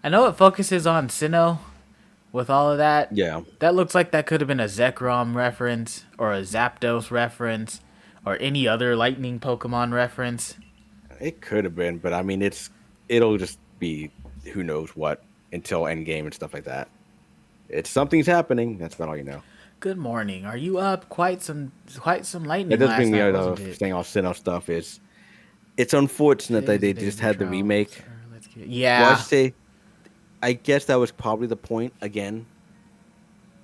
I know it focuses on Sinnoh with all of that. Yeah, That looks like that could have been a Zekrom reference or a Zapdos reference or any other lightning Pokemon reference. it could have been, but I mean, it'll just be who knows what until Endgame and stuff like that. It's something's happening. That's about all you know. Good morning. Are you up? Quite some That lightning does last bring me night, out wasn't of it? saying all Sinnoh stuff. Is it's unfortunate that Today's the they day of just the had the trial. remake. Sir, let's get Well, I Yeah. should say, I guess that was probably the point again,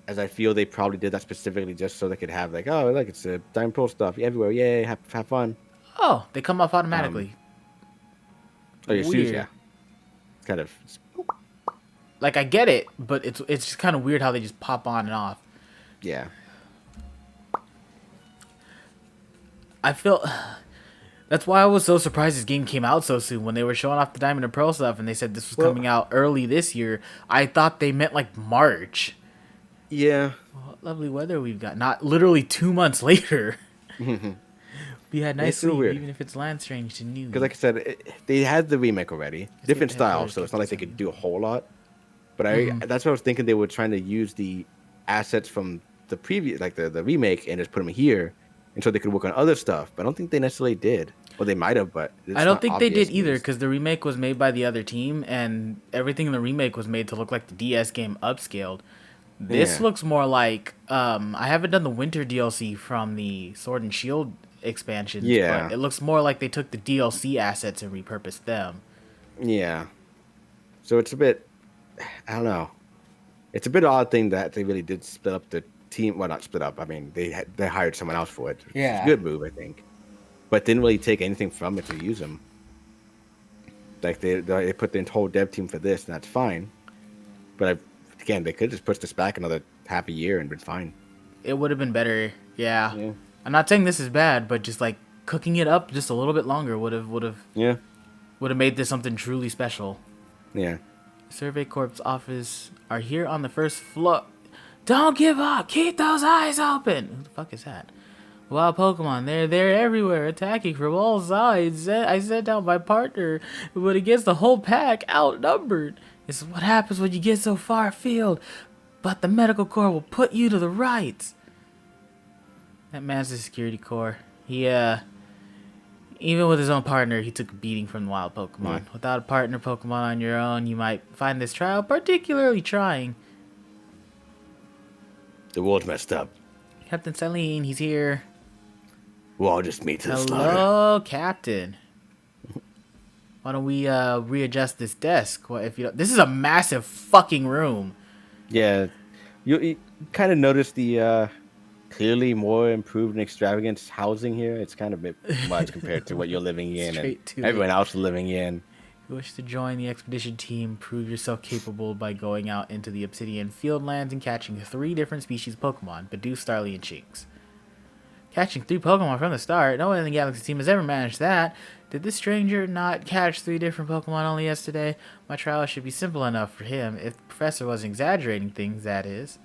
as I feel they probably did that specifically just so they could have like, oh, look, it's a Diamond Pearl stuff everywhere. Yay, have fun. Oh, they come off Um, automatically. oh, your shoes, Weird. yeah, it's kind of Like I get it, but it's just kind of weird how they just pop on and off. yeah, I feel that's why I was so surprised this game came out so soon when they were showing off the Diamond and Pearl stuff and they said this was well, coming out early this year. I thought they meant like March. yeah. What lovely weather we've got. Not literally 2 months later. We had nice It's real sleep, weird even if it's land strange to because, new. like I said, they had the remake already, Escape different the style, headquarters, so it's get not to like they some. could do a whole lot. But Mm-hmm. that's what I was thinking. They were trying to use the assets from the previous, like the remake, and just put them here, and so they could work on other stuff. But I don't think they necessarily did. Well, they might have, but I it's don't not think they obvious did at either least. because the remake was made by the other team and everything in the remake was made to look like the DS game upscaled. This Yeah, looks more like I haven't done the winter DLC from the Sword and Shield expansions, but yeah, it looks more like they took the DLC assets and repurposed them. yeah. So it's a bit, I don't know. It's a bit odd thing that they really did split up the team. Well, not split up. I mean, they hired someone else for it, which is a Yeah. good move, I think. But didn't really take anything from it to use them. Like they put the whole dev team for this, and that's fine. But again, they could just push this back another half a year and been fine. It would have been better. Yeah. Yeah, I'm not saying this is bad, but just like cooking it up just a little bit longer yeah, would have made this something truly special. yeah. Survey Corps office are here on the first floor. Don't give up. Keep those eyes open. Who the fuck is that? Wild Pokemon, they're everywhere, attacking from all sides. I sent out my partner, but against the whole pack, outnumbered. This is what happens when you get so far afield. But the medical corps will put you to the rights. That man's the security corps. Even with his own partner, he took a beating from the wild Yeah. Pokemon. Without a partner Pokemon on your own, you might find this trial particularly trying. The world's messed up. Captain Celine, he's here. We'll all just meet to the slaughter. Hello, Captain. Why don't we readjust this desk? What if you don't? This is a massive fucking room. Yeah, you kind of notice the clearly more improved and extravagant housing here. It's kind of a bit much compared to what you're living in and Straight to it. everyone else is living in. If you wish to join the expedition team, prove yourself capable by going out into the Obsidian Fieldlands and catching 3 different species of Pokemon: Bidoof, Starly, and Shinx. Catching 3 Pokemon from the start. No one in the Galaxy team has ever managed that. Did this stranger not catch 3 different Pokemon only yesterday? My trial should be simple enough for him, if the professor was exaggerating things, that is.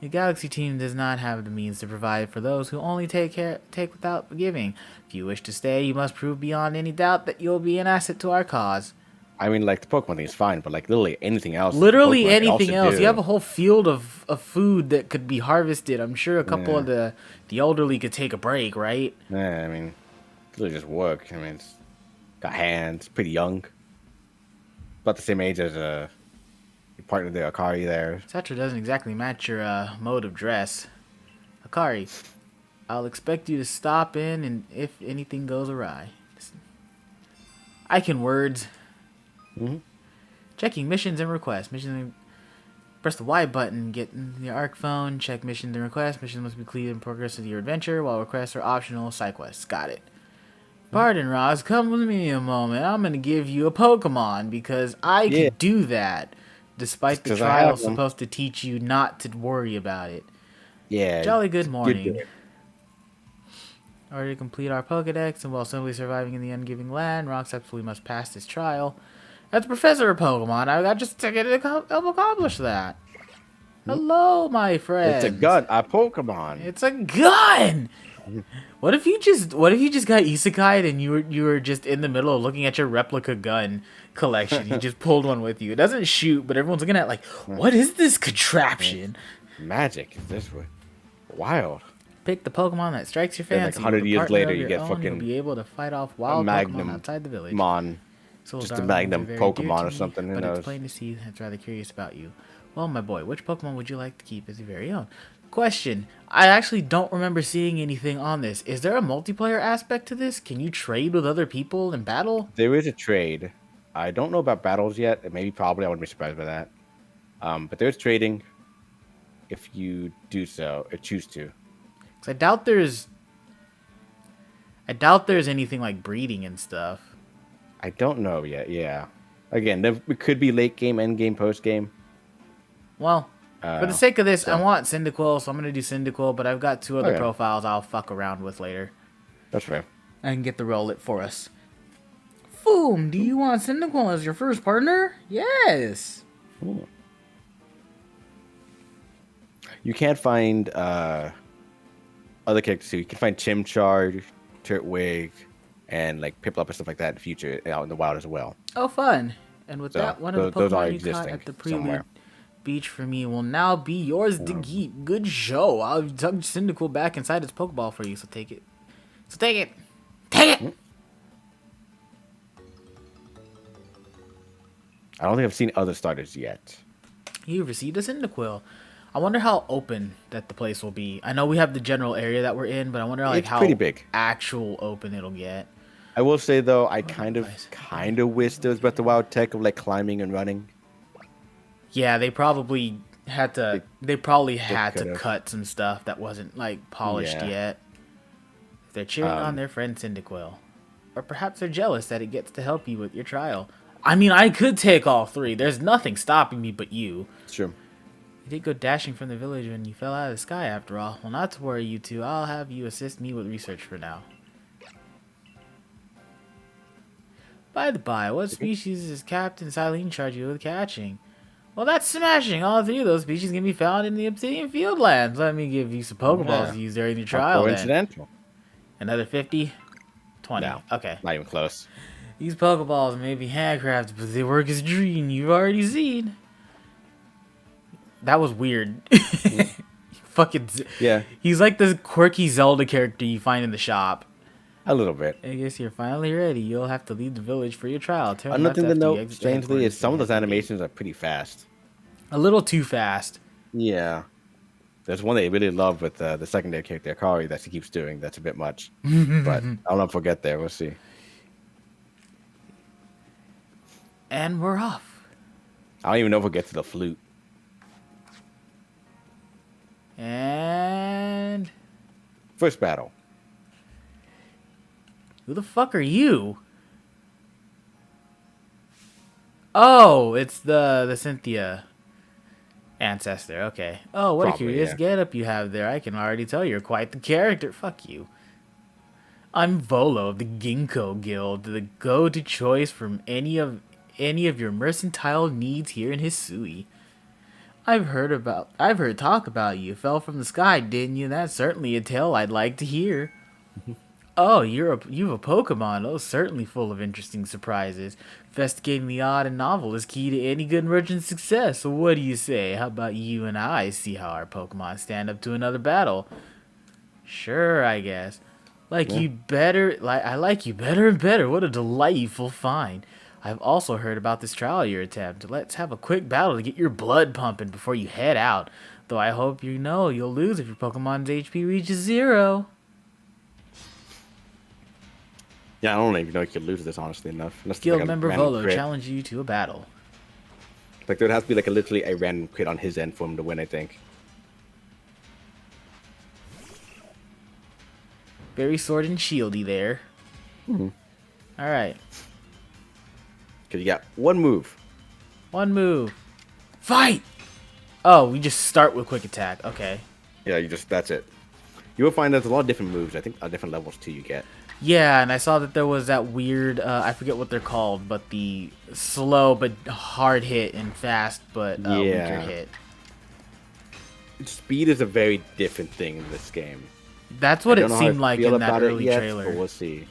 The Galaxy team does not have the means to provide for those who only take without giving. If you wish to stay, you must prove beyond any doubt that you'll be an asset to our cause. I mean, like the Pokemon thing is fine, but like literally anything else, the Literally Pokemon could anything also else. You have do. a whole field of food that could be harvested. I'm sure a couple of Yeah, the elderly could take a break, right? yeah. I mean, literally just work. I mean, it's got hands, pretty young, about the same age as your partner there, Akari there. Cetera doesn't exactly match your mode of dress. Akari, I'll expect you to stop in and if anything goes awry. I can words. Hmm. Checking missions and requests. Press the Y button, get in the ARC phone, check missions and requests. Missions must be completed in progress of your adventure, while requests are optional side quests. Got it. Pardon, Roz, come with me a moment. I'm gonna give you a Pokemon because I Yeah, could do that. Despite the because I have trial them. supposed to teach you not to worry about it. Yeah, Jolly good good. morning. In order to complete our Pokedex and while simply surviving in the ungiving land, Rock we must pass this trial. As the professor of Pokemon, I got just to get to help accomplish that. Hello, my friend. It's a gun, a Pokemon. It's a gun. What if you just got isekai'd and you were just in the middle of looking at your replica gun collection? You just pulled one with you. It doesn't shoot, but everyone's looking at like, what is this contraption? Magic is this way. Wild. Pick the Pokemon that strikes your Then, fancy. like 100 With a years partner later, of you your get own, fucking you'll be able to fight off wild Magnum Pokemon outside the village. Mon. So Just a darlings Magnum are very dear Pokemon to or me, something, who but knows? it's plain to see that's rather curious about you. Well, my boy, which Pokemon would you like to keep as your very own? Question. I actually don't remember seeing anything on this. Is there a multiplayer aspect to this? Can you trade with other people in battle? There is a trade. I don't know about battles yet. Maybe probably I wouldn't be surprised by that. But there's trading if you do so or choose to. 'Cause I doubt there's anything like breeding and stuff. I don't know yet. Yeah. Again, it could be late game, end game, post game. Well, for the sake of this, so- I want Cyndaquil, so I'm going to do Cyndaquil, but I've got two other Okay. profiles I'll fuck around with later. That's fair. I can get the roll it for us. Foom, do you want Cyndaquil as your first partner? Yes. Ooh. You can't find other characters too. You can find Chimchar, Turtwig, and like Piplup and stuff like that in the future out in the wild as well. Oh, fun. And with So, that, one of the those are Pokemon you caught existing at the prelude somewhere. beach for me will now be yours to keep. Good show. I'll tuck Cyndaquil back inside its Pokeball for you, so take it. So take it. Take it! I don't think I've seen other starters yet. You've received a Cyndaquil. I wonder how open that the place will be. I know we have the general area that we're in, but I wonder like It's how pretty big. actual open it'll get. I will say though, I kind advice. of wish there was Breath of the Wild tech of like climbing and running. Yeah, they probably had to. They probably had to could've. cut some stuff that wasn't like polished Yeah. yet. They're cheering on their friend Cyndaquil, or perhaps they're jealous that it gets to help you with your trial. I mean, I could take all three. There's nothing stopping me but you. Sure. You did go dashing from the village when you fell out of the sky after all. Well, not to worry, you two. I'll have you assist me with research for now. By the by, what species is Captain Silene charged you with catching? Well, that's smashing. All three of those species can be found in the Obsidian Fieldlands. Let me give you some Pokeballs Yeah. to use during your trial then. Coincidental. Another 50? 20. No. Okay. Not even close. These Pokeballs may be handcrafted, but they work as a dream. You've already seen. That was weird. Fucking. Yeah, He's like this quirky Zelda character you find in the shop. a little bit. I guess you're finally ready. You'll have to leave the village for your trial. Turn Another left thing to after you note, exit the strangely, headquarters is some of to those the gate. animations are pretty fast. A little too fast. Yeah. There's one they really love with the secondary character, Akari, that she keeps doing. That's a bit much. But I don't know if we'll get there. We'll see. And we're off. I don't even know if we'll get to the flute. And First battle. who the fuck are you? Oh, it's the Cynthia ancestor. Okay. Oh, what Probably, a curious yeah. getup you have there. I can already tell you're quite the character. Fuck you. I'm Volo of the Ginkgo Guild, the go-to choice from any of your mercantile needs here in Hisui. I've heard talk about you. Fell from the sky, didn't you? That's certainly a tale I'd like to hear. Oh, you've a Pokemon. Oh, certainly full of interesting surprises. Investigating the odd and novel is key to any good merchant's success. So what do you say? How about you and I see how our Pokemon stand up to another battle? Sure, I guess. I like you better and better. What a delightful find. I've also heard about this trial you attempt. Let's have a quick battle to get your blood pumping before you head out. Though I hope you know you'll lose if your Pokemon's HP reaches 0. Yeah, I don't even know if you could lose this, honestly enough. Unless it's Guild like a member random Volo crit. challenge you to a battle. Like, there would have to be like literally a random crit on his end for him to win, I think. Very sword and shieldy there. Alright. Because you got one move. One move. Fight! Oh, we just start with quick attack. Okay. Yeah, that's it. You will find there's a lot of different moves. I think at different levels too you get. Yeah, and I saw that there was that weird, I forget what they're called, but the slow but hard hit and fast but weaker Yeah. hit. speed is a very different thing in this game. That's what I it don't know how I seemed like feel in that about it early yet, trailer. but we'll see.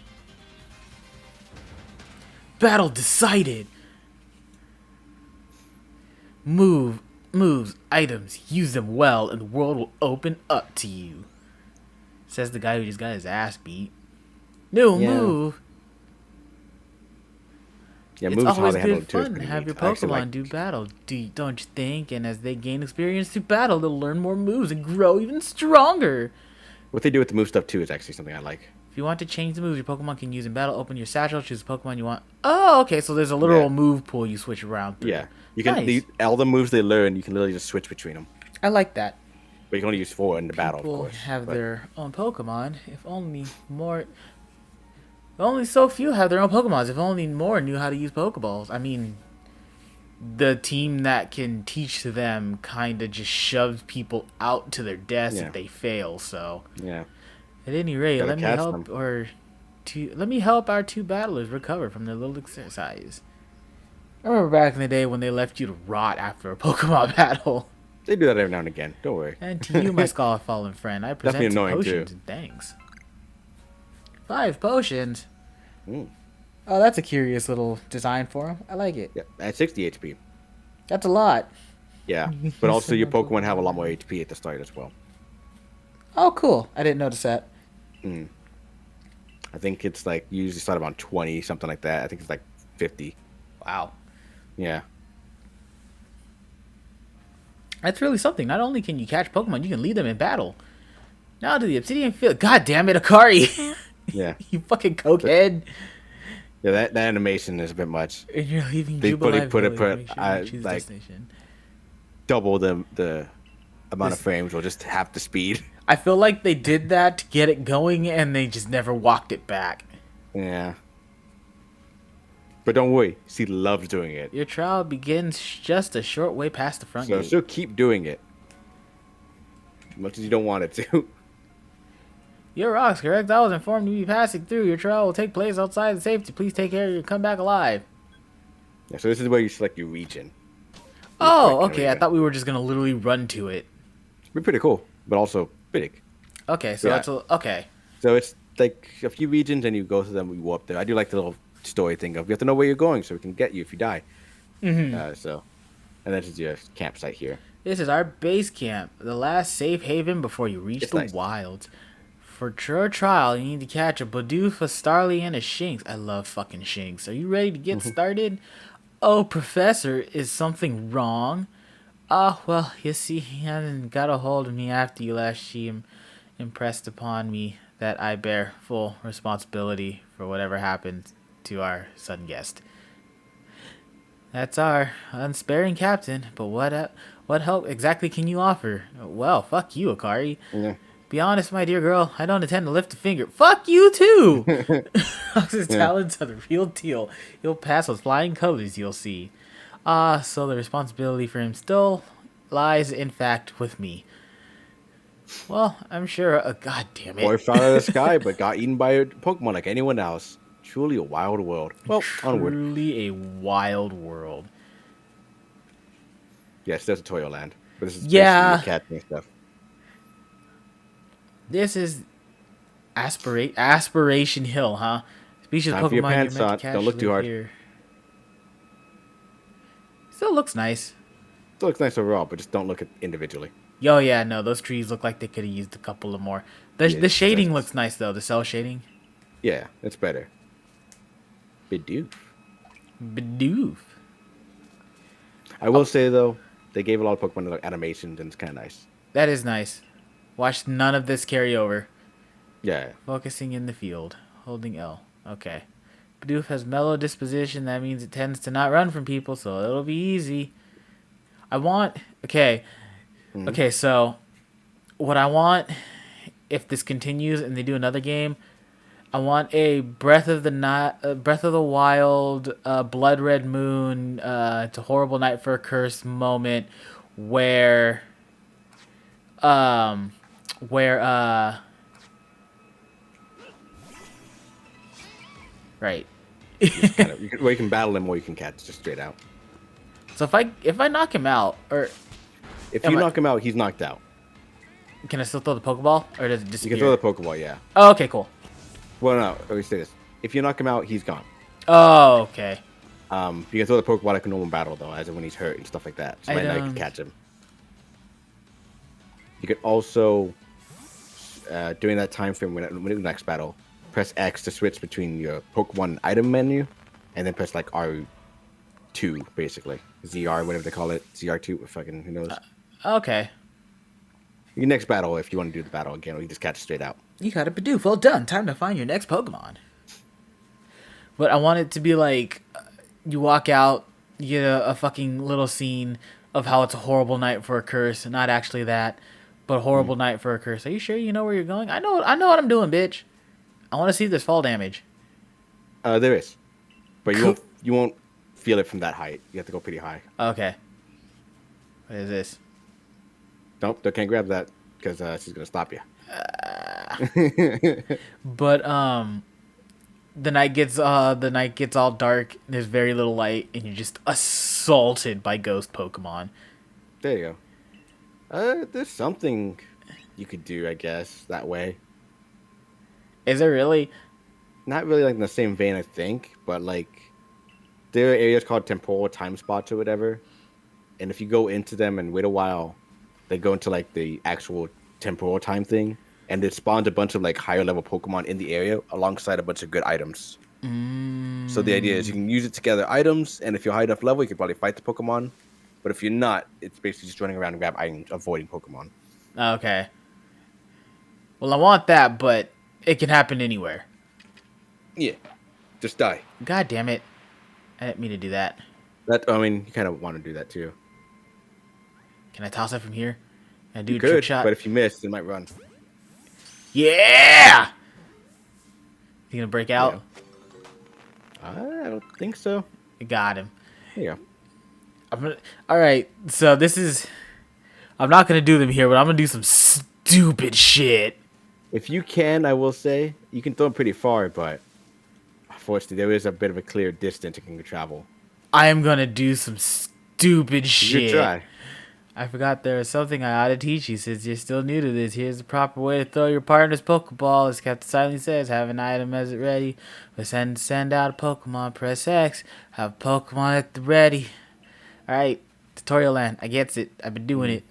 Battle decided. Moves, items, use them well, and the world will open up to you. Says the guy who just got his ass beat. New move. Yeah, It's moves how always they handle good it too is fun to pretty have neat. your I actually Pokemon like. do battle, don't you think? And as they gain experience through battle, they'll learn more moves and grow even stronger. What they do with the move stuff too is actually something I like. If you want to change the moves your Pokemon can use in battle, open your satchel, choose the Pokemon you want. Oh, okay, so there's a literal move pool you switch around through. Yeah, you can. Nice. All the moves they learn, you can literally just switch between them. I like that. But you can only use 4 in the battle, of People course. have but their own Pokemon. If only more. Only so few have their own Pokemons. If only more knew how to use Pokeballs. I mean, the team that can teach them kind of just shoves people out to their deaths if they fail. So, yeah, at any rate, Gotta let me catch help them. let me help our two battlers recover from their little exercise. I remember back in the day when they left you to rot after a Pokemon battle. they do that every now and again. Don't worry. And to you, my Scholar Fallen friend, I present Definitely some annoying, potions too. and thanks. 5 potions. Mm. Oh, that's a curious little design for him. I like it. Yeah, at 60 HP. That's a lot. Yeah, but also your Pokemon have a lot more HP at the start as well. Oh, cool. I didn't notice that. I think it's like you usually start around 20, something like that. I think it's like 50. Wow. Yeah. That's really something. Not only can you catch Pokemon, you can lead them in battle. Now to the Obsidian Field. God damn it, Akari. Yeah. You fucking cokehead. Yeah, that animation is a bit much. And you're leaving They Jubilife put Village. Make sure you choose like destination. double the amount of frames or just half the speed. I feel like they did that to get it going and they just never walked it back. Yeah. But don't worry, she loves doing it. Your trial begins just a short way past the front So gate. she'll keep doing it. As much as you don't want it to. Your rock's correct. I was informed you'll be passing through. Your trial will take place outside the safety. Please take care of your come back alive. Yeah, so this is where you select your region. Oh, okay. I thought we were just gonna literally run to it. It's pretty cool, but also big. Okay, so that's okay. So it's like a few regions, and you go to them. We warp there. I do like the little story thing of you have to know where you're going so we can get you if you die. And this is your campsite here. This is our base camp, the last safe haven before you reach the nice. wilds. For your trial, you need to catch a Bidoof, a Starly, and a Shinx. I love fucking Shinx. Are you ready to get started? Oh, Professor, is something wrong? Well, you see, he hasn't got a hold of me after you last impressed upon me that I bear full responsibility for whatever happened to our sudden guest. That's our unsparing captain, but what help exactly can you offer? Well, fuck you, Akari. Yeah. Be honest, my dear girl, I don't intend to lift a finger. Fuck you, too! His talents are the real deal. He'll pass with flying colors, you'll see. So the responsibility for him still lies, in fact, with me. Well, I'm sure. God damn it. Boy fell out of the sky, but got eaten by a Pokemon like anyone else. Truly a wild world. Well, onward. Truly a wild world. Yes, there's a Toyo Land. But this is Yeah. basically catching stuff. This is Aspiration Hill, huh? Species of Time for your Pokemon you're pants meant on. to catch Don't look too live hard. here. Still looks nice. Still looks nice overall, but just don't look at individually. Yo, yeah, no, those trees look like they could have used a couple of more. The shading looks nice, though. The cell shading. Yeah, it's better. Bidoof. Bidoof. I will say, though, they gave a lot of Pokemon like animations, and it's kind of nice. That is nice. Watch none of this carry over. Yeah. Focusing in the field. Holding L. Okay. Bidoof has mellow disposition. That means it tends to not run from people, so it'll be easy. I want... Okay. Okay, so... What I want... If this continues and they do another game... I want a Breath of the Wild, Blood Red Moon, It's a Horrible Night for a Curse moment where right. Where you can battle him or you can catch just straight out. So if I knock him out, or if you knock him out, he's knocked out. Can I still throw the Pokeball, or does it You disappear? can throw the Pokeball, yeah. Oh, okay, cool. Well, no, let me say this. If you knock him out, he's gone. Oh, okay. You can throw the Pokeball like a normal battle, though, as in when he's hurt and stuff like that. So right now you can catch him. You could also, during that time frame when the next battle, press X to switch between your Pokemon item menu, and then press like R2, basically. ZR, whatever they call it. ZR2, fucking, who knows. Okay. Your next battle, if you want to do the battle again, or you just catch it straight out. You got a Bidoof. Well done. Time to find your next Pokemon. But I want it to be like, you walk out, you get a fucking little scene of how it's a horrible night for a curse. Not actually that, but horrible night for a curse. Are you sure you know where you're going? I know what I'm doing, bitch. I want to see if there's fall damage. There is. But you won't feel it from that height. You have to go pretty high. Okay. What is this? Nope, they can't grab that because she's gonna stop you. But the night gets all dark. There's very little light, and you're just assaulted by ghost Pokemon. There you go. There's something you could do, I guess, that way. Is there really? Not really like in the same vein, I think, but like there are areas called temporal time spots or whatever, and if you go into them and wait a while, they go into like the actual temporal time thing, and it spawns a bunch of like higher level Pokemon in the area alongside a bunch of good items. So the idea is you can use it to gather items, and if you're high enough level, you can probably fight the Pokemon. But if you're not, it's basically just running around and grab items, avoiding Pokemon. Okay. Well, I want that, but it can happen anywhere. Yeah, just die. God damn it! I didn't mean to do that. I mean, you kind of want to do that too. Can I toss it from here? Can I do You a trick could, shot? but if you miss, it might run. Yeah! You gonna break out? Yeah. I don't think so. You got him. Yeah. All right, so this is. I'm not gonna do them here, but I'm gonna do some stupid shit. If you can, I will say you can throw them pretty far, but unfortunately, there is a bit of a clear distance you can travel. I am gonna do some stupid shit. You try. I forgot there was something I ought to teach you since you're still new to this. Here's the proper way to throw your partner's Pokeball. As Captain Silently says, have an item as it ready. But send out a Pokemon, press X. Have Pokemon at the ready. Alright, tutorial land. I gets it. I've been doing it.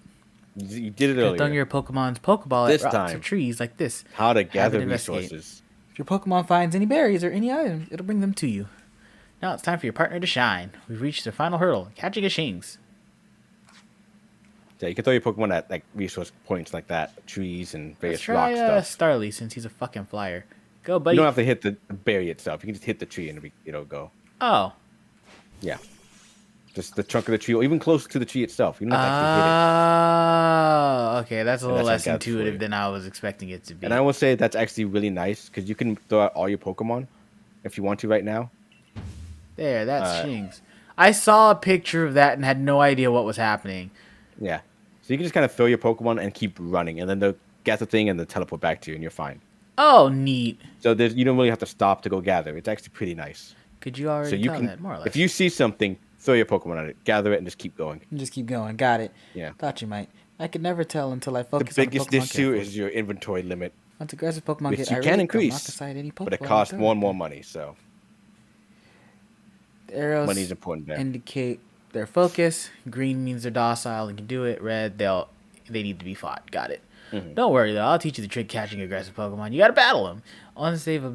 You did it earlier. Throw your Pokemon's Pokeball This at rocks time. or trees like this. How to gather investigate. resources. If your Pokemon finds any berries or any items, it'll bring them to you. Now it's time for your partner to shine. We've reached the final hurdle, catching a Shinx. Yeah, you can throw your Pokemon at like resource points like that, trees and various Let's try rock stuff. Starly since he's a fucking flyer. Go, You buddy. don't have to hit the berry itself. You can just hit the tree and it'll go. Oh. Yeah. Just the trunk of the tree, or even close to the tree itself. You don't have to actually hit it. Okay, that's a little that's less how it gets for intuitive you. than I was expecting it to be. And I will say that's actually really nice because you can throw out all your Pokemon if you want to right now. There, that's Shinx. I saw a picture of that and had no idea what was happening. Yeah. So you can just kind of throw your Pokemon and keep running, and then they'll get the thing and they'll teleport back to you, and you're fine. Oh, neat. So you don't really have to stop to go gather. It's actually pretty nice. Could you already tell that, more or less? If you see something, throw your Pokemon at it, gather it, and just keep going. Just keep going. Got it. Yeah. Thought you might. I could never tell until I The focus on biggest Pokemon issue carefully. is your inventory limit, Once aggressive Pokemon which get you irate, can they'll increase, knock aside any Pokeball but it and costs throw more it. and more money, so The arrows money's important there. indicate their focus. Green means they're docile and can do it. Red, they need to be fought. Got it. Mm-hmm. Don't worry though. I'll teach you the trick catching aggressive Pokemon. You gotta battle them. Once they're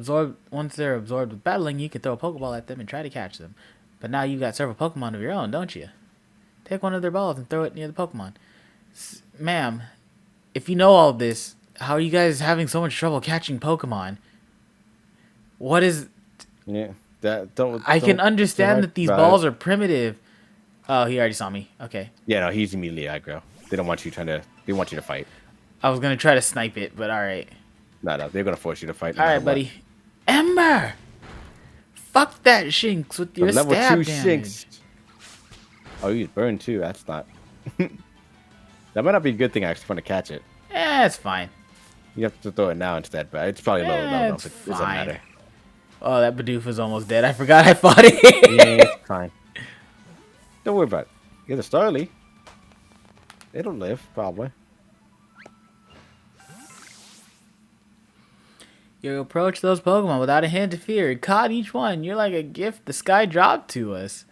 absorbed with battling, you can throw a Pokeball at them and try to catch them. But now you've got several Pokemon of your own, don't you? Take one of their balls and throw it near the Pokemon. Ma'am, if you know all this, how are you guys having so much trouble catching Pokemon? What is... Yeah, I can understand that these balls are primitive. Oh, he already saw me. Okay. Yeah, no, he's immediately aggro. They don't want you They want you to fight. I was gonna try to snipe it, but all right. No, they're gonna force you to fight. All right, buddy. Ember. Fuck that Shinx with your level stab 2 damage. Shinx. Oh, you burn too. That's not. That might not be a good thing. Actually, fun to catch it. It's fine. You have to throw it now instead, but it's probably low enough. It's It doesn't fine. matter. Oh, that Bidoof is almost dead. I forgot I fought it. Yeah, it's fine. Don't worry about it. You're the Starly. It'll live, probably. You approach those Pokemon without a hint of fear. Caught each one. You're like a gift the sky dropped to us.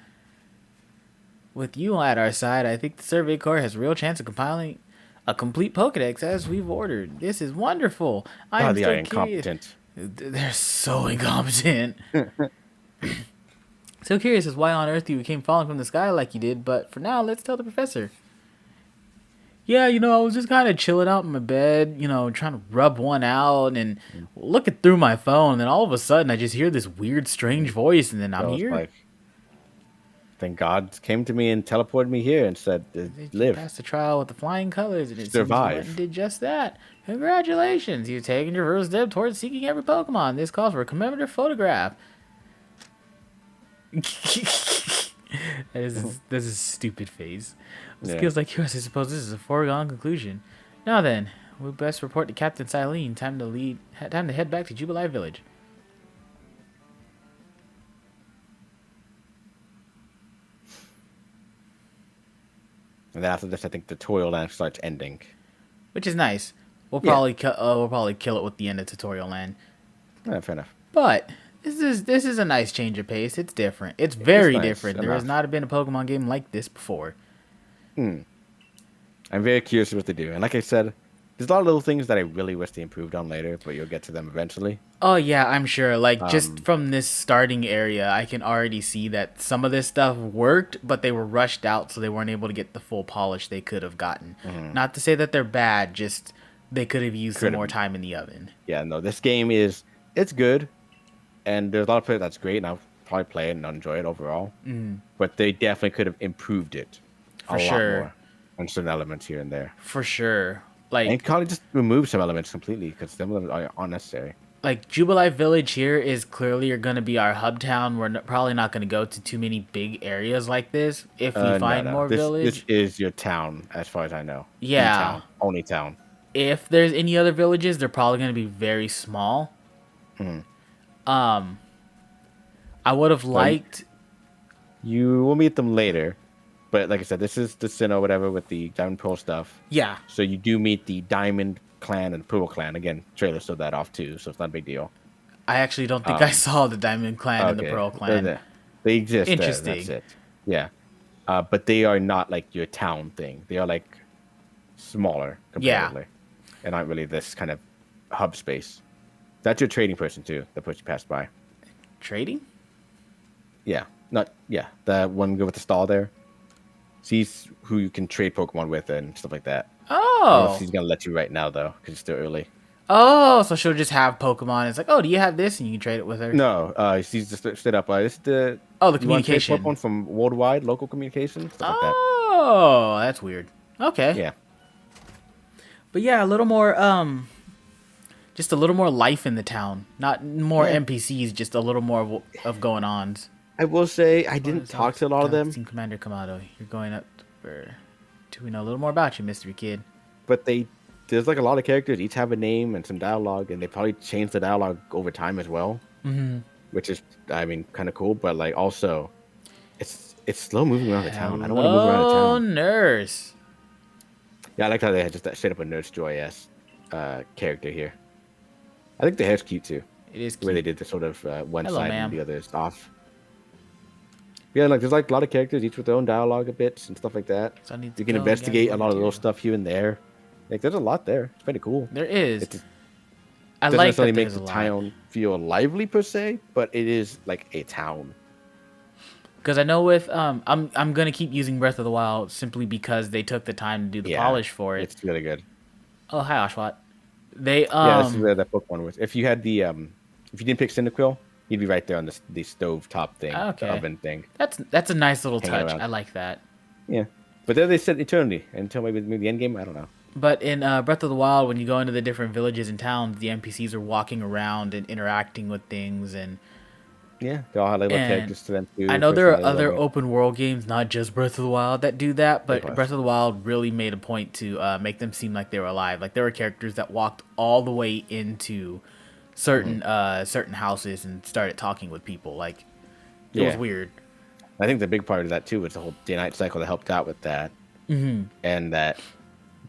With you at our side, I think the Survey Corps has a real chance of compiling a complete Pokedex as we've ordered. This is wonderful. I Oh, am they are still curious. incompetent. They're so incompetent. So curious as why on earth you came falling from the sky like you did, but for now, let's tell the professor. Yeah, I was just kind of chilling out in my bed, trying to rub one out and looking through my phone, and all of a sudden I just hear this weird, strange voice, and then I'm So it's here. like, then God came to me and teleported me here and said, live. Passed the trial with the flying colors, and it Survive. seems you went and did just that. Congratulations, you've taken your first step towards seeking every Pokemon. This calls for a commemorative photograph. This is a stupid phase. With skills like yours, I suppose this is a foregone conclusion. Now then, we best report to Captain Silene. Time to head back to Jubilee Village. And then after this, I think the tutorial land starts ending. Which is nice. We'll probably kill it with the end of tutorial land. Yeah, fair enough. But this is a nice change of pace. It's different. It's very nice different. There has not been a Pokemon game like this before. I'm very curious what they do. And like I said, there's a lot of little things that I really wish they improved on later, but you'll get to them eventually. Oh, yeah, I'm sure. Like, just from this starting area, I can already see that some of this stuff worked, but they were rushed out, so they weren't able to get the full polish they could have gotten. Not to say that they're bad, just they could have used some more time in the oven. Yeah, no, this game it's good, and there's a lot of players that's great, and I'll probably play it and enjoy it overall. But they definitely could have improved it a lot more on certain elements here and there. For sure. Like, and probably just remove some elements completely because some of them are unnecessary. Like, Jubilee Village here is clearly going to be our hub town. We're probably not going to go to too many big areas like this if we find more village. This is your town, as far as I know. Yeah. Only town. If there's any other villages, they're probably going to be very small. I would have liked... You will meet them later. But like I said, this is the Sinnoh, whatever, with the Diamond Pearl stuff. Yeah. So you do meet the Diamond Clan and Pearl Clan. Again, trailer showed that off too, so it's not a big deal. I actually don't think I saw the Diamond Clan and the Pearl Clan. They exist. Interesting. That's it. Yeah. But they are not like your town thing. They are like smaller comparatively. Yeah. And not really this kind of hub space. That's your trading person too, that puts you past by. Trading? Yeah. The one with the stall there. Sees who you can trade Pokemon with and stuff like that. Oh. I don't know if she's going to let you right now, though, because it's still early. Oh, so she'll just have Pokemon. It's like, oh, do you have this? And you can trade it with her. No, she's just straight up. This is the communication. Pokemon from worldwide, local communication, stuff like that. Oh, that's weird. Okay. Yeah. But yeah, a little more, just a little more life in the town. Not more NPCs, just a little more of going on. I will say I didn't talk to a lot of them. Team Commander Kamado, you're going up for... Do we know a little more about you, mystery kid? But there's like a lot of characters. Each have a name and some dialogue, and they probably changed the dialogue over time as well. Which is, kind of cool. But like also, it's slow moving around the town. I don't want to move around the town. Oh, nurse. Yeah, I like how they had just set up a Nurse Joy-esque character here. I think the hair's cute too. It is cute. Where they did the sort of one Hello, side ma'am. and the other is off. Yeah, like there's like a lot of characters, each with their own dialogue a bit and stuff like that. So you can investigate a lot of little stuff here and there. Like there's a lot there. It's pretty cool. There is. I like that there's a lot. The town feel lively per se, but it is like a town. Because I know with I'm gonna keep using Breath of the Wild simply because they took the time to do the polish for it. It's really good. Oh, hi Oshawott. They this is where that Pokemon was. If you had the if you didn't pick Cyndaquil, you'd be right there on the stove top thing, the oven thing. That's a nice little touch. I like that. Yeah, but there they said eternity until maybe the end game. I don't know. But in Breath of the Wild, when you go into the different villages and towns, the NPCs are walking around and interacting with things, and they all have little characters to them too. I know there are other open world games, not just Breath of the Wild, that do that, but Breath of the Wild really made a point to make them seem like they were alive. Like there were characters that walked all the way into certain certain houses and started talking with people. Like it was weird. I think the big part of that too was the whole day-night cycle that helped out with that, and that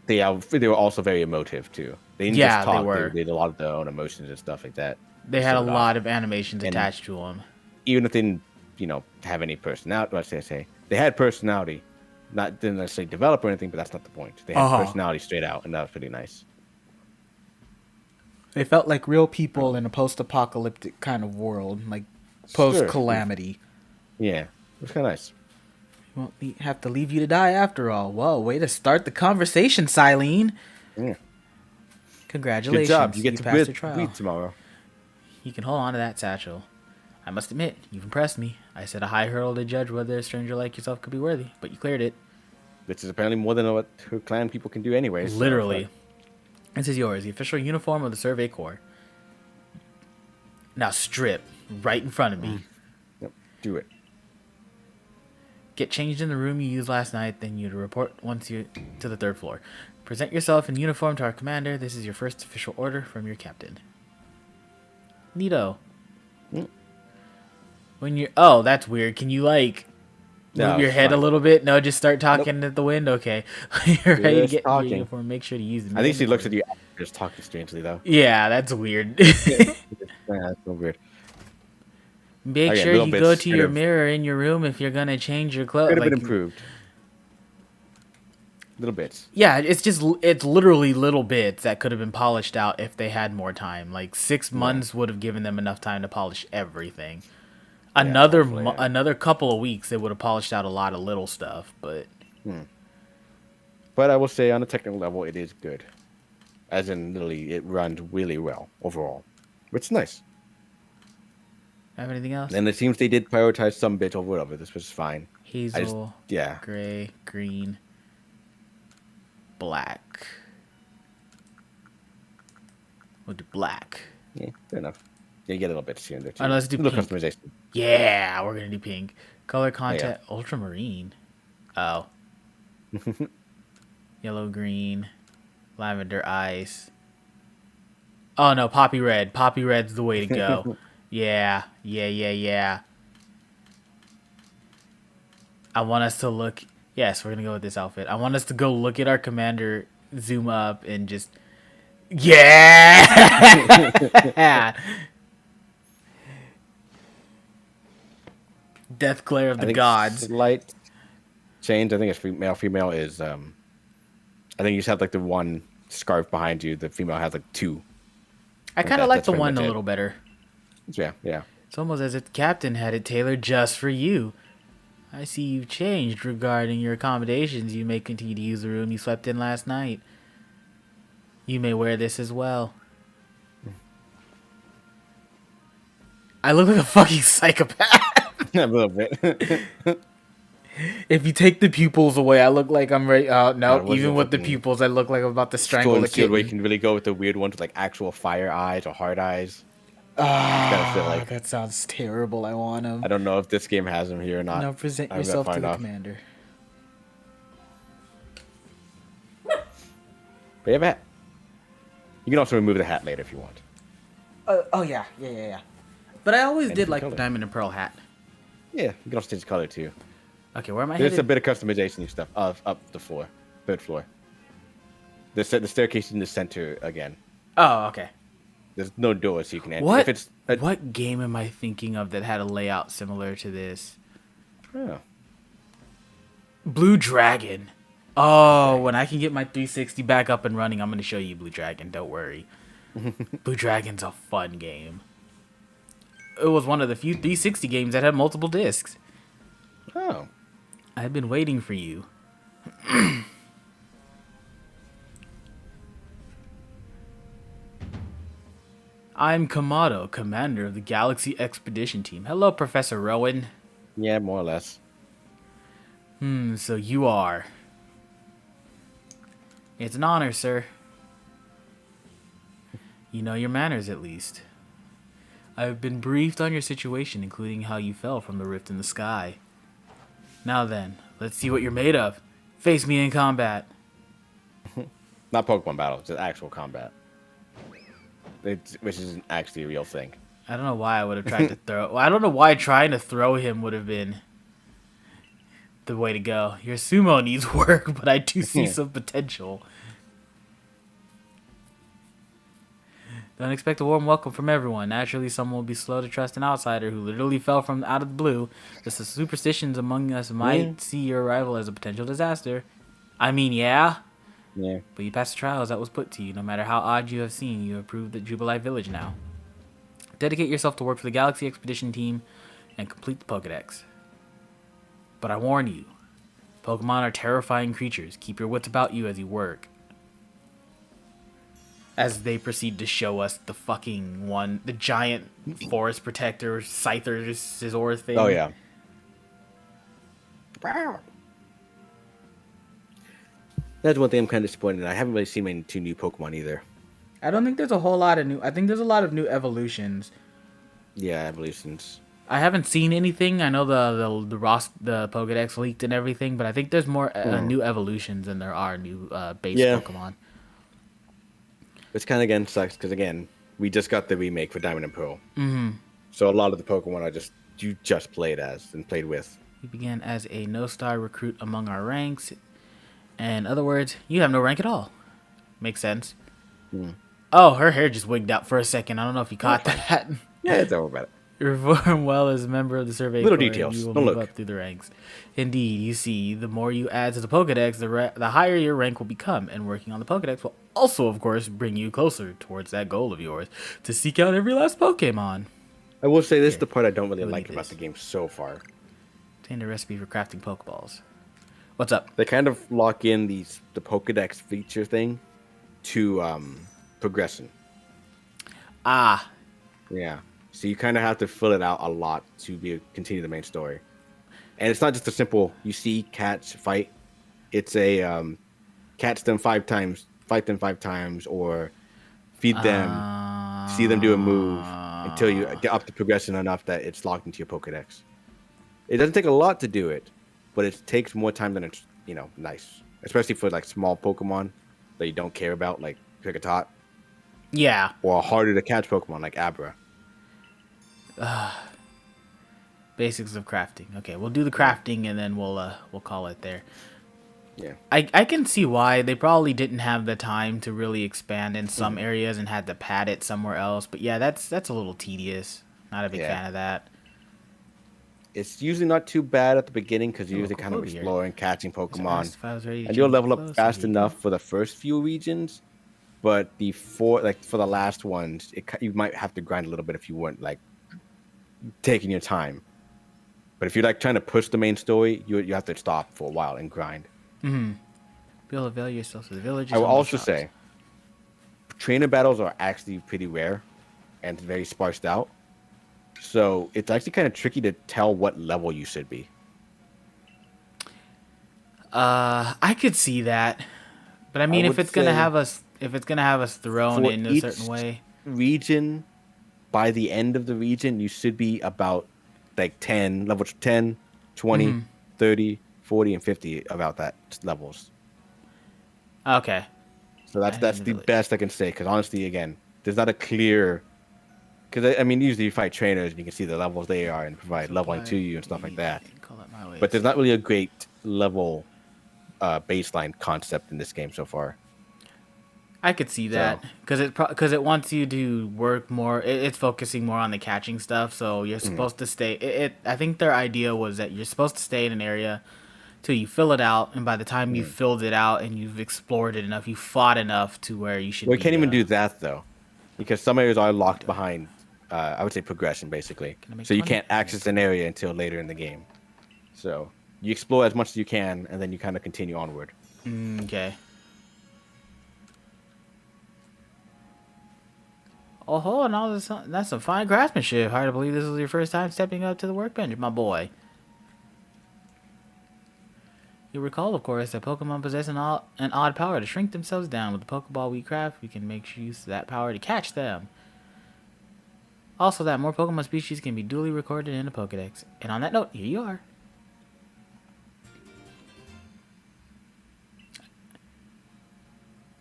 they were also very emotive too. They didn't Yeah, just talk. they were. They did a lot of their own emotions and stuff like that. They to had a show it off. lot of animations And attached to them. even if they didn't, have any personality, let's say they had personality, didn't necessarily develop or anything, but that's not the point. They had personality straight out, and that was pretty nice. They felt like real people in a post-apocalyptic kind of world, like post-calamity. Yeah, it was kind of nice. We won't have to leave you to die after all. Whoa, way to start the conversation, Silene. Yeah. Congratulations. Good job. You get to passed your trial. breathe tomorrow. You can hold on to that satchel. I must admit, you've impressed me. I set a high hurdle to judge whether a stranger like yourself could be worthy, but you cleared it. Which is apparently more than what her clan people can do anyways. Literally. So. This is yours, the official uniform of the Survey Corps. Now strip, right in front of me. Yep, do it. Get changed in the room you used last night, then you report once you to the 3rd floor. Present yourself in uniform to our commander. This is your first official order from your captain. Neato. When you're... Oh, that's weird. Can you, like, move your head a little bit? No, just start talking at the wind? Okay. You're ready to get your uniform. Make sure to use it. I think she looks at you just talking strangely, though. Yeah, that's weird. Yeah, that's so weird. Make sure you go to your mirror in your room if you're going to change your clothes. Could have been improved. Little bits. Yeah, it's literally little bits that could have been polished out if they had more time. Like 6 months would have given them enough time to polish everything. Another couple of weeks, they would have polished out a lot of little stuff, but... But I will say, on a technical level, it is good. As in, literally, it runs really well, overall. Which is nice. Have anything else? And it seems they did prioritize some bits over other. This was fine. Hazel, gray, green, black. We'll do black. Yeah, fair enough. Yeah, you get a little bit here and there, too. Let's do a little pink. customization. Yeah, we're going to do pink. Color content, ultramarine. Oh. Yellow, green, lavender, ice. Oh, no, poppy red. Poppy red's the way to go. Yeah. I want us to look... Yes, we're going to go with this outfit. I want us to go look at our commander, zoom up, and just... Yeah! Death glare of the gods. Slight change. I think it's female is... I think you just have, like, the one scarf behind you. The female has, like, 2. I kind of like the one a little better. Yeah. It's almost as if the captain had it tailored just for you. I see you've changed regarding your accommodations. You may continue to use the room you slept in last night. You may wear this as well. I look like a fucking psychopath. A little bit. If you take the pupils away, I look like I'm ready. No, even with the pupils, I look like I'm about to strangle the kid. Where you can really go with the weird ones with like actual fire eyes or hard eyes. That sounds terrible. I want them. I don't know if this game has them here or not. Now present yourself to the commander. But you have a hat. You can also remove the hat later if you want. Oh yeah. But I always did like the diamond and pearl hat. Yeah, you can also change the color too. Okay, where am I There's headed? a bit of customization stuff up the floor, 3rd floor. The staircase in the center again. Oh, okay. There's no door, so you can enter. What game am I thinking of that had a layout similar to this? Oh. Blue Dragon. Oh, when I can get my 360 back up and running, I'm going to show you Blue Dragon. Don't worry. Blue Dragon's a fun game. It was one of the few 360 games that had multiple discs. Oh. I've been waiting for you. I'm Kamado, commander of the Galaxy Expedition Team. Hello, Professor Rowan. Yeah, more or less. So you are. It's an honor, sir. You know your manners, at least. I've been briefed on your situation, including how you fell from the rift in the sky. Now then, let's see what you're made of. Face me in combat. Not Pokemon battle, just actual combat. Which isn't actually a real thing. I don't know why I would have tried to throw... I don't know why trying to throw him would have been the way to go. Your sumo needs work, but I do see some potential. Don't expect a warm welcome from everyone. Naturally, some will be slow to trust an outsider who literally fell from out of the blue. Just the superstitions among us Yeah. might see your arrival as a potential disaster. I mean, yeah. Yeah. But you passed the trials that was put to you. No matter how odd you have seen, you have proved the Jubilite Village now. Dedicate yourself to work for the Galaxy Expedition team and complete the Pokedex. But I warn you, Pokemon are terrifying creatures. Keep your wits about you as you work. As they proceed to show us the the giant forest protector, Scyther, Scizor thing. Oh, yeah. That's one thing I'm kind of disappointed in. I haven't really seen many two new Pokemon either. I don't think there's a whole lot of new. I think there's a lot of new evolutions. Yeah, evolutions. I haven't seen anything. I know the Pokedex leaked and everything, but I think there's more new evolutions than there are new base Pokemon. Which kind of again sucks because again we just got the remake for Diamond and Pearl. Mm-hmm. So a lot of the Pokemon you just played as and played with. You began as a no-star recruit among our ranks. In other words, you have no rank at all. Makes sense. Oh, her hair just wigged out for a second. I don't know if you caught that. Yeah, it's over about it. You perform well as a member of the survey Little corps, details. and you will Don't move look. up through the ranks. Indeed, you see, the more you add to the Pokedex, the higher your rank will become, and working on the Pokedex will also, of course, bring you closer towards that goal of yours, to seek out every last Pokemon. I will say this is the part I don't really Look like at about this. the game so far. Obtain a recipe for crafting Pokeballs. What's up? They kind of lock in the Pokedex feature thing to progression. Ah, Yeah. So you kind of have to fill it out a lot to continue the main story. And it's not just a simple, you see cats fight. It's a catch them 5 times, fight them 5 times, or feed them, see them do a move until you get up to progression enough that it's locked into your Pokedex. It doesn't take a lot to do it, but it takes more time than it's, nice. Especially for like small Pokemon that you don't care about, like Kricketot, yeah. or harder to catch Pokemon like Abra. Basics of crafting. Okay, we'll do the crafting and then we'll call it there. Yeah. I can see why they probably didn't have the time to really expand in some areas and had to pad it somewhere else. But yeah, that's a little tedious. Not a big fan of that. It's usually not too bad at the beginning because you're Oh, usually cool kind of here. exploring, catching Pokemon, If I was ready to and you'll change level clothes, up fast here you go. enough for the first few regions. But for the last ones, you might have to grind a little bit if you weren't like taking your time. But if you're like trying to push the main story, you have to stop for a while and grind. Mm-hmm. Be able to avail yourself to the villages. I will and the also shops. say, trainer battles are actually pretty rare and very sparsed out. So it's actually kind of tricky to tell what level you should be. I could see that, but I mean, if would it's gonna say have us thrown for in a each certain way, region, by the end of the region, you should be about like 10, level 10, 20, 30, 40, and 50 about that levels. okay. So that's in the the village. best I can say. Because honestly, again, there's not a clear. Because I mean, usually you fight trainers and you can see the levels they are and provide leveling to you and stuff like that. Call it my way. But there's not really a great level baseline concept in this game so far. I could see that because it wants you to work more. It's focusing more on the catching stuff, so you're supposed to stay. I think their idea was that you're supposed to stay in an area till you fill it out, and by the time you've filled it out and you've explored it enough, you fought enough to where you should. Well, you can't even do that though, because some areas are locked behind. I would say progression, basically. So you 20? can't access an area until later in the game. So you explore as much as you can, and then you kind of continue onward. Okay. Oh, and all this, that's some fine craftsmanship. Hard to believe this was your first time stepping up to the workbench, my boy. You recall, of course, that Pokemon possess an odd power to shrink themselves down. With the Pokeball we craft, we can make use of that power to catch them. Also, that more Pokemon species can be duly recorded in a Pokedex. And on that note, here you are.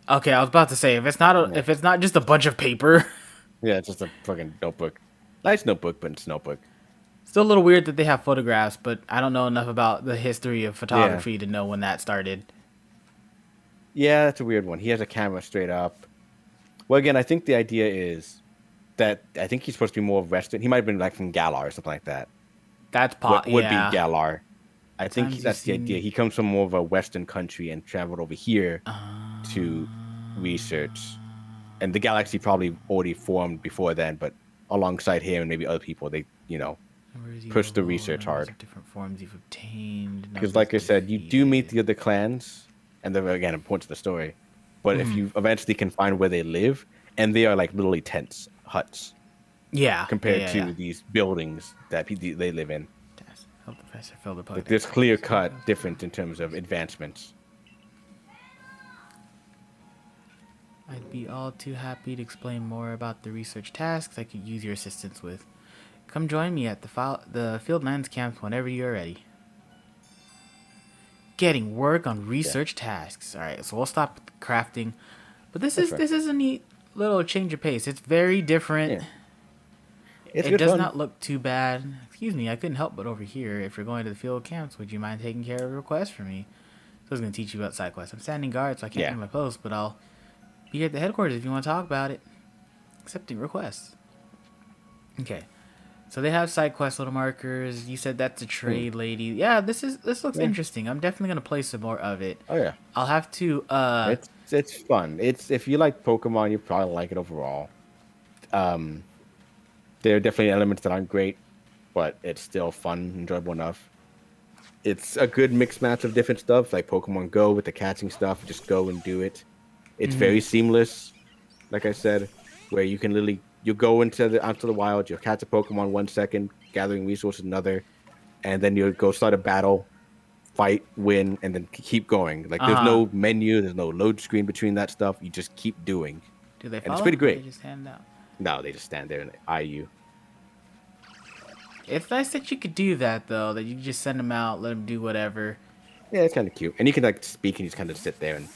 Okay, I was about to say, if it's not just a bunch of paper. Yeah, it's just a fucking notebook. Nice notebook, but it's a notebook. Still a little weird that they have photographs, but I don't know enough about the history of photography to know when that started. Yeah, that's a weird one. He has a camera straight up. Well, again, I think the idea is that I think he's supposed to be more Western. He might have been like from Galar or something like that. That's What would be yeah. Galar? I think Times you've that's the idea. seen. He comes from more of a Western country and traveled over here Uh, to research. And the galaxy probably already formed before then, but alongside him and maybe other people, they where is he push the level? research Numbers hard. of different forms you've obtained. Because, Numbers like I said, you do meet defeated. the other clans, and they're again important to the story. But if you eventually can find where they live, and they are like literally tents, huts, Yeah, yeah, compared yeah, yeah. to these buildings that they live in. Help the professor fill the Like pocket. there's clear cut difference in terms of advancements. I'd be all too happy to explain more about the research tasks I could use your assistance with. Come join me at the Field Lands camp whenever you're ready. Getting work on Yeah, research tasks. All right, so we'll stop crafting. But this that's is right. this is a neat little change of pace. It's very different. Yeah, it's It good does fun. not look too bad. Excuse me, I couldn't help but overhear. If you're going to the field camps, would you mind taking care of a request for me? So I was going to teach you about side quests. I'm standing guard, so I can't Yeah, leave my post, but I'll be here at the headquarters if you want to talk about it. Accepting requests. Okay. So they have side quest little markers. You said that's a trade lady. Yeah, this looks yeah. interesting. I'm definitely gonna play some more of it. Oh yeah, I'll have to it's fun. It's if you like Pokemon, you probably like it overall. There are definitely elements that aren't great, but it's still fun, enjoyable enough. It's a good mixed match of different stuff, like Pokemon Go with the catching stuff. Just go and do it. It's very seamless, like I said, where you can literally you go into the onto the wild, you'll catch a Pokemon 1 second, gathering resources another, and then you'll go start a battle, fight, win, and then keep going. Like there's no menu, there's no load screen between that stuff. You just keep doing, do they and it's follow pretty or they great. just hand out? No, they just stand there and eye you. It's nice that you could do that though. That you can just send them out, let them do whatever, Yeah, it's kind of cute, and you can like speak and just kind of sit there and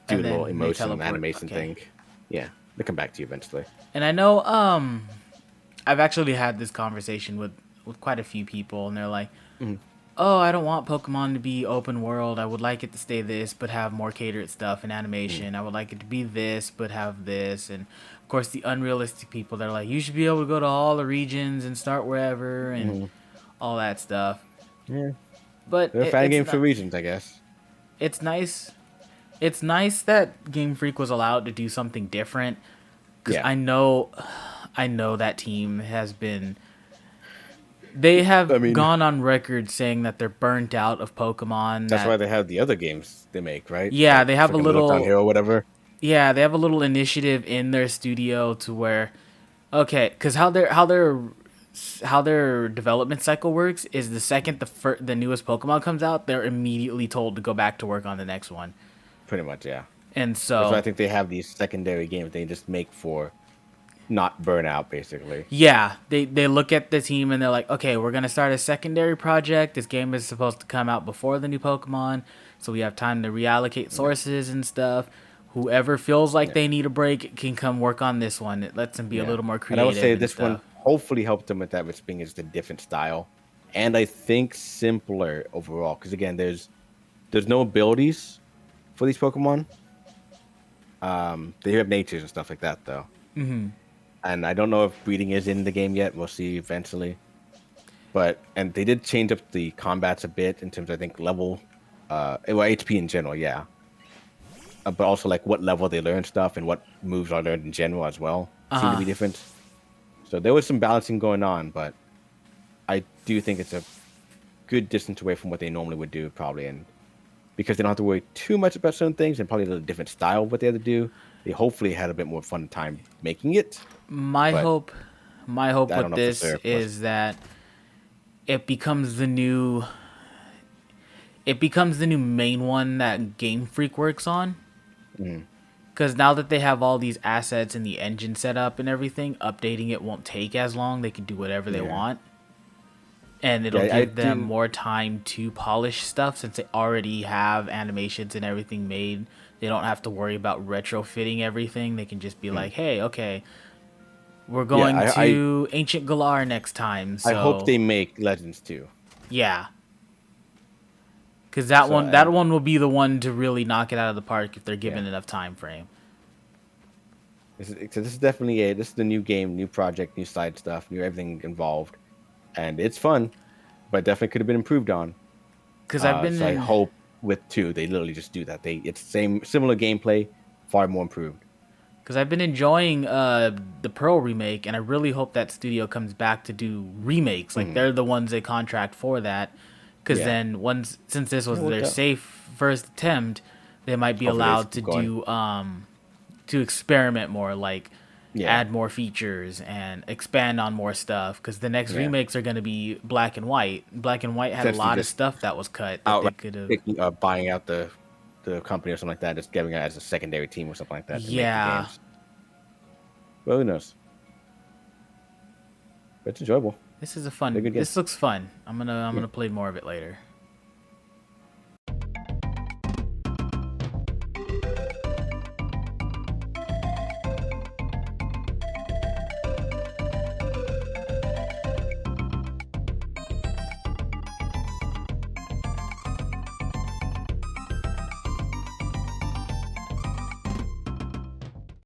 do a and little then they emotion teleport. animation Okay. thing. Yeah, they come back to you eventually. And I know I've actually had this conversation with quite a few people, and they're like, "Oh, I don't want Pokemon to be open world. I would like it to stay this, but have more catered stuff and animation. I would like it to be this, but have this." And of course, the unrealistic people that are like, "You should be able to go to all the regions and start wherever and all that stuff." Yeah, But they're a fan game for reasons, I guess. it's nice. It's nice that Game Freak was allowed to do something different, because Yeah, I know that team has been. They have I mean, gone on record saying that they're burnt out of Pokemon. that's why That they have the other games they make, right? yeah, Like they have a freaking Little Town little Hero, whatever. yeah, they have a little initiative in their studio to where okay, because how their development cycle works is the second the newest Pokemon comes out, they're immediately told to go back to work on the next one, Pretty much, yeah. and That's why I so think they have these secondary games they just make for not burnout, basically. yeah, they look at the team and they're like, okay, we're gonna start a secondary project. This game is supposed to come out before the new Pokemon, so we have time to reallocate sources and stuff. Whoever feels like Yeah, they need a break can come work on this one. It lets them be a yeah. little more And I would say creative and this one stuff. hopefully helped them with that, which being is a different style, and I think simpler overall. Because again, there's no abilities for these Pokemon. They have natures and stuff like that, though. And I don't know if breeding is in the game yet. We'll see eventually. But and they did change up the combats a bit in terms of, I think, level, well, HP in general, yeah. But also like what level they learn stuff and what moves are learned in general as well seem to be different. So there was some balancing going on, but I do think it's a good distance away from what they normally would do, probably, and because they don't have to worry too much about certain things and probably a little different style of what they had to do, they hopefully had a bit more fun time making it. My But hope, my hope I don't with know for this sure. is that it becomes the new, it becomes the new main one that Game Freak works on. Because now that they have all these assets and the engine set up and everything, updating it won't take as long. They can do whatever they Yeah. want. And it'll Yeah, I give them do. more time to polish stuff since they already have animations and everything made. They don't have to worry about retrofitting everything. They can just be like, hey, okay, we're going I to Ancient Galar next time. I hope So, they make Legends too. yeah. Because that So one will be the one to really knock it out of the park if they're given yeah, enough time frame. This is definitely this is the new game, new project, new side stuff, new everything involved, and it's fun, but definitely could have been improved on. Because I've been So I in hope with two they literally just do that. It's similar gameplay, far more improved. because I've been enjoying the Pearl remake, and I really hope that studio comes back to do remakes. Like Mhm. they're the ones they contract for that. Because Yeah, then once since this was it their worked out. safe first attempt, they might be Hopefully they just allowed to keep going. do to experiment more, like Yeah, add more features and expand on more stuff. Because the next yeah. remakes are going to be Black and White. Black and White had a Essentially, lot of just stuff that was cut that they outright could have. buying out the company or something like that, just giving it as a secondary team or something like that to make the Yeah, games. Well, who knows? But it's enjoyable. this is a They're fun. good games. This looks fun. I'm Yeah. gonna play more of it later.